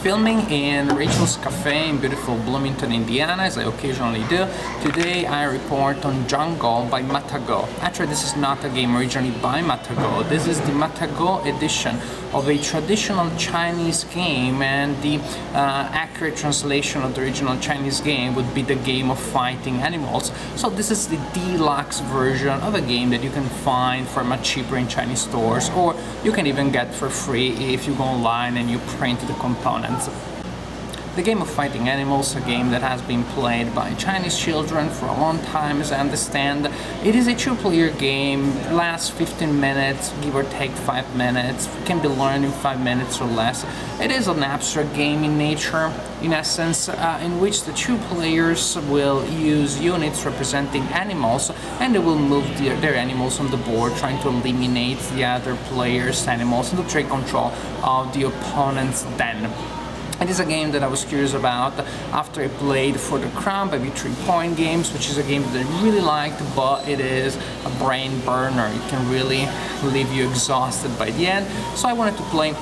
filming in Rachel's Cafe in beautiful Bloomington, Indiana, as I occasionally do. Today I report on Jungle by Matago. Actually, this is not a game originally by Matago. This is the Matago edition of a traditional Chinese game, and the accurate translation of the original Chinese game would be the game of fighting animals. So this is the deluxe version of a game that you can find for much cheaper in Chinese stores, or you can even get for free if you go online and you print the components. The game of fighting animals, a game that has been played by Chinese children for a long time, as I understand. It is a two-player game, lasts 15 minutes, give or take 5 minutes, can be learned in 5 minutes or less. It is an abstract game in nature, in essence, in which the two players will use units representing animals, and they will move their animals on the board, trying to eliminate the other players' animals and to take control of the opponent's den. It is a game that I was curious about after I played For the Crown by 3 Point Games, which is a game that I really liked, but it is a brain burner. It can really leave you exhausted by the end. So I wanted to play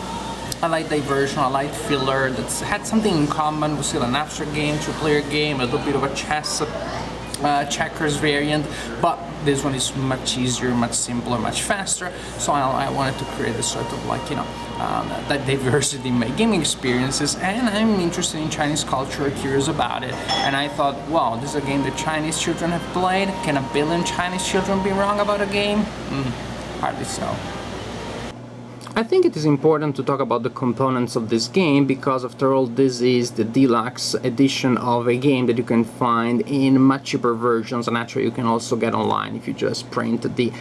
a light diversion, a light filler that had something in common. It was still an abstract game, 2-player game, a little bit of a chess checkers variant, but this one is much easier, much simpler, much faster. So I wanted to create a sort of like, that diversity in my gaming experiences, and I'm interested in Chinese culture, curious about it, and I thought, wow, this is a game that Chinese children have played. Can a billion Chinese children be wrong about a game? Hardly so. I think it is important to talk about the components of this game, because after all, this is the deluxe edition of a game that you can find in much cheaper versions, and actually you can also get online if you just print the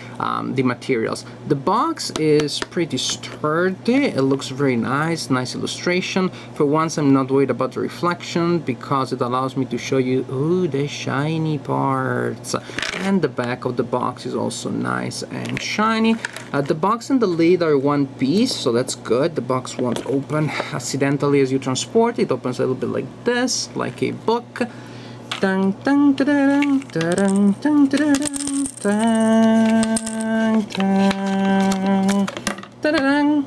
materials. The box is pretty sturdy, it looks very nice illustration. For once I'm not worried about the reflection, because it allows me to show you the shiny parts. And the back of the box is also nice and shiny. The box and the lid are one piece, so that's good. The box won't open accidentally as you transport it. It opens a little bit like this, like a book. Dun, dun, dun, dun, dun, dun, dun, dun, dun, dun, dun.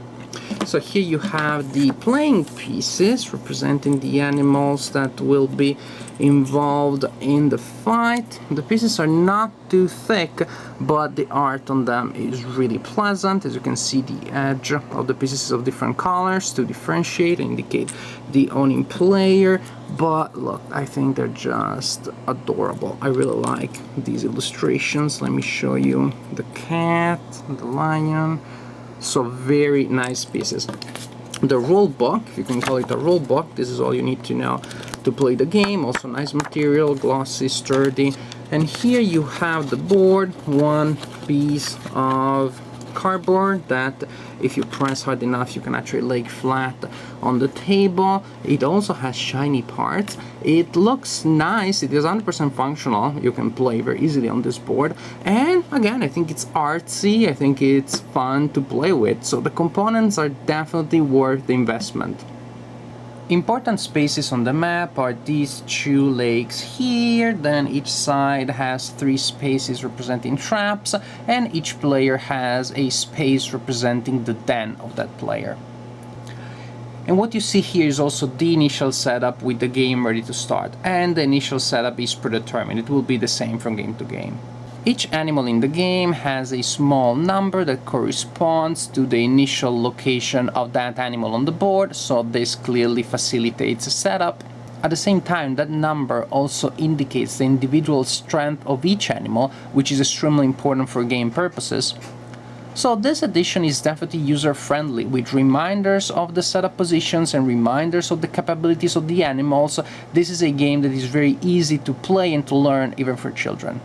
So here you have the playing pieces representing the animals that will be involved in the fight. The pieces are not too thick, but the art on them is really pleasant. As you can see, the edge of the pieces is of different colors to differentiate and indicate the owning player. But look, I think they're just adorable. I really like these illustrations. Let me show you the cat, the lion. So very nice pieces. The rule book, if you can call it a rule book, this is all you need to know to play the game. Also nice material, glossy, sturdy. And here you have the board, one piece of cardboard that if you press hard enough you can actually lay flat on the table. It also has shiny parts. It looks nice. It is 100% functional. You can play very easily on this board, and again, I think it's artsy. I think it's fun to play with, so the components are definitely worth the investment. Important spaces on the map are these 2 lakes here, then each side has 3 spaces representing traps, and each player has a space representing the den of that player. And what you see here is also the initial setup with the game ready to start, and the initial setup is predetermined. It will be the same from game to game. Each animal in the game has a small number that corresponds to the initial location of that animal on the board, so this clearly facilitates a setup. At the same time, that number also indicates the individual strength of each animal, which is extremely important for game purposes. So this edition is definitely user-friendly, with reminders of the setup positions and reminders of the capabilities of the animals. This is a game that is very easy to play and to learn, even for children.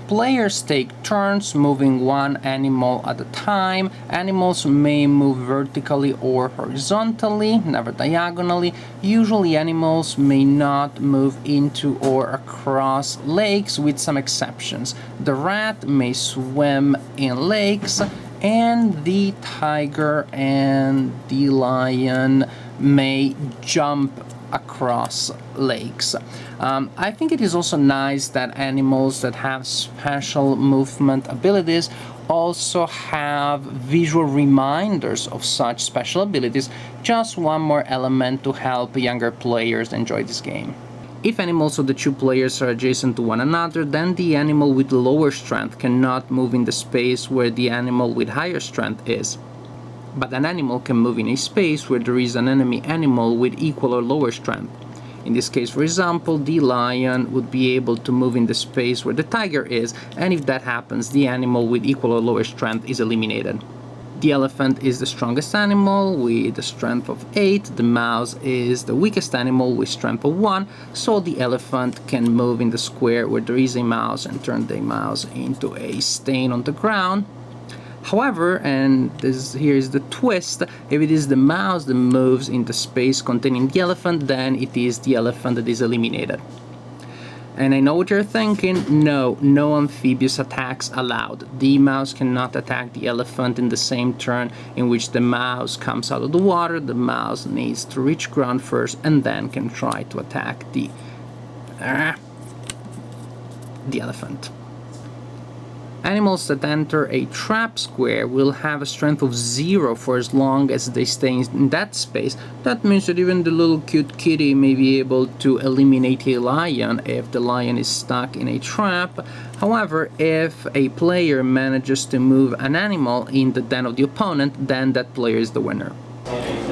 Players take turns moving one animal at a time. Animals may move vertically or horizontally, never diagonally. Usually animals may not move into or across lakes, with some exceptions. The rat may swim in lakes, and the tiger and the lion may jump across lakes. I think it is also nice that animals that have special movement abilities also have visual reminders of such special abilities, just one more element to help younger players enjoy this game. If animals of the two players are adjacent to one another, then the animal with lower strength cannot move in the space where the animal with higher strength is. But an animal can move in a space where there is an enemy animal with equal or lower strength. In this case, for example, the lion would be able to move in the space where the tiger is, and if that happens, the animal with equal or lower strength is eliminated. The elephant is the strongest animal with a strength of 8, the mouse is the weakest animal with strength of 1, so the elephant can move in the square where there is a mouse and turn the mouse into a stain on the ground. However, and here is the twist, if it is the mouse that moves in the space containing the elephant, then it is the elephant that is eliminated. And I know what you're thinking, no amphibious attacks allowed. The mouse cannot attack the elephant in the same turn in which the mouse comes out of the water. The mouse needs to reach ground first and then can try to attack the elephant. Animals that enter a trap square will have a strength of 0 for as long as they stay in that space. That means that even the little cute kitty may be able to eliminate a lion if the lion is stuck in a trap. However, if a player manages to move an animal in the den of the opponent, then that player is the winner.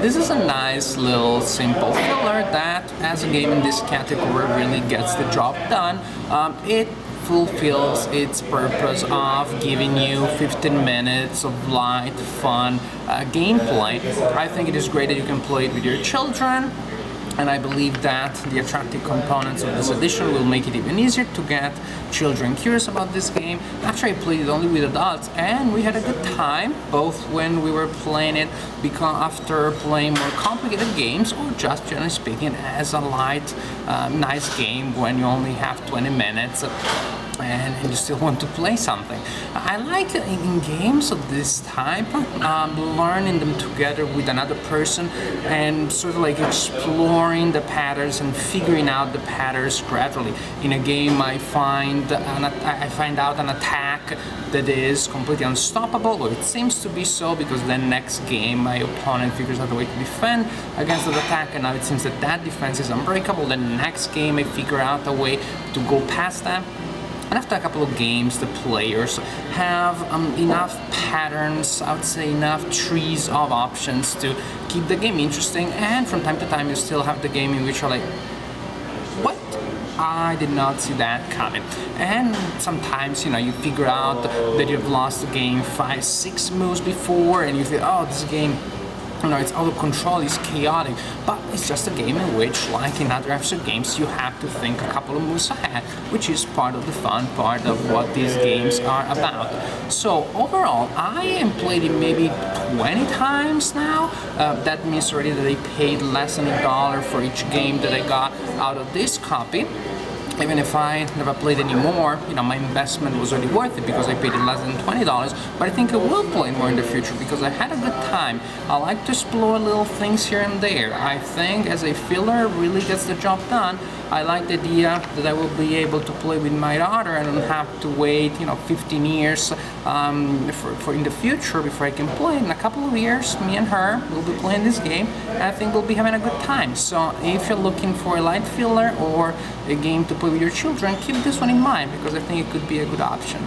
This is a nice little simple filler that, as a game in this category, really gets the job done. It fulfills its purpose of giving you 15 minutes of light, fun gameplay. I think it is great that you can play it with your children, and I believe that the attractive components of this edition will make it even easier to get children curious about this game. Actually, I played it only with adults, and we had a good time, both when we were playing it after playing more complicated games, or just generally speaking as a light, nice game when you only have 20 minutes and you still want to play something. I like in games of this type, learning them together with another person and sort of like exploring the patterns and figuring out the patterns gradually. In a game, I find out an attack that is completely unstoppable, or it seems to be so, because then next game my opponent figures out a way to defend against that attack, and now it seems that that defense is unbreakable. Then next game I figure out a way to go past that. And after a couple of games, the players have enough patterns, I would say enough trees of options to keep the game interesting, and from time to time you still have the game in which you're like, what? I did not see that coming. And sometimes, you figure out that you've lost the game 5-6 moves before, and you think, oh, this game, it's out of control, it's chaotic, but it's just a game in which, like in other episode games, you have to think a couple of moves ahead, which is part of the fun part of what these games are about. So overall, I am played it maybe 20 times now. That means already that I paid less than $1 for each game that I got out of this copy. Even if I never played anymore, my investment was already worth it because I paid it less than $20, but I think I will play more in the future because I had a good time. I like to explore little things here and there. I think as a filler, it really gets the job done. I like the idea that I will be able to play with my daughter and don't have to wait, 15 years for in the future before I can play. In a couple of years, me and her will be playing this game, and I think we'll be having a good time. So if you're looking for a light filler or a game to play with your children, keep this one in mind because I think it could be a good option.